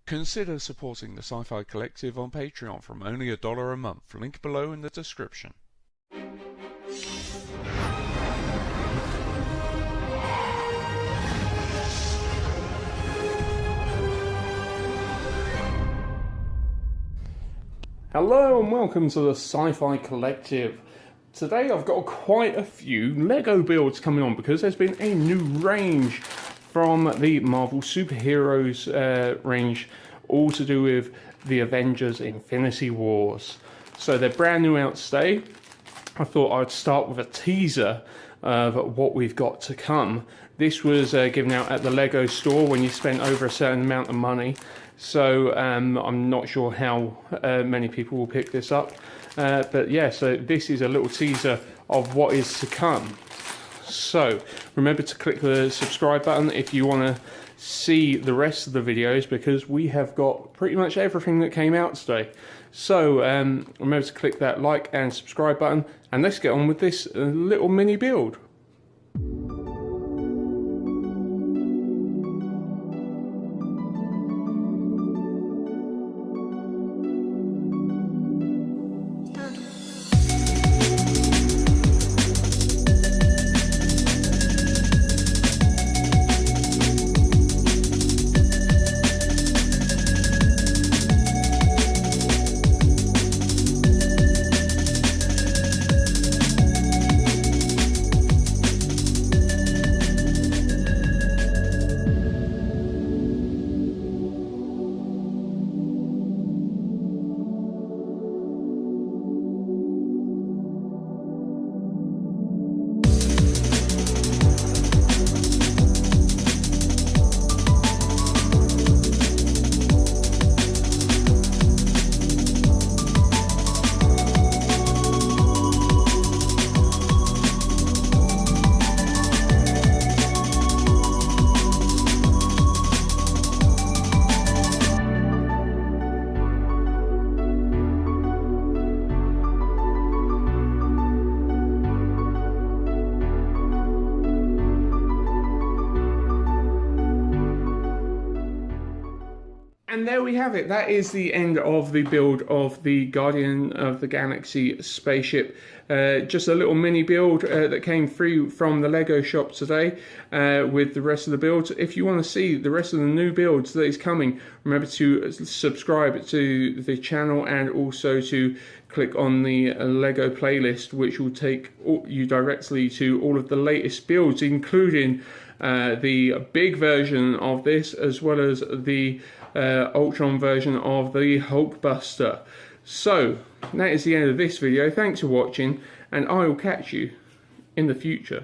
Consider supporting the Sci-Fi Collective on Patreon from only $1 a month. Link below in the description. Hello and welcome to the Sci-Fi Collective. Today I've got quite a few LEGO builds coming on because there's been a new range from the Marvel Superheroes range, all to do with the Avengers Infinity Wars. So they're brand new out today. I thought I'd start with a teaser of what we've got to come. This was given out at the LEGO store when you spent over a certain amount of money. So I'm not sure how many people will pick this up. But yeah, so this is a little teaser of what is to come. So remember to click the subscribe button if you want to see the rest of the videos, because we have got pretty much everything that came out today. So remember to click that like and subscribe button, and let's get on with this little mini build. And there we have it. That is the end of the build of the Guardian of the Galaxy spaceship. Just a little mini build that came through from the LEGO shop today with the rest of the builds. If you want to see the rest of the new builds that is coming, remember to subscribe to the channel and also to click on the LEGO playlist, which will take you directly to all of the latest builds, including the big version of this, as well as the Ultron version of the Hulkbuster. So that is the end of this video. Thanks for watching, and I will catch you in the future.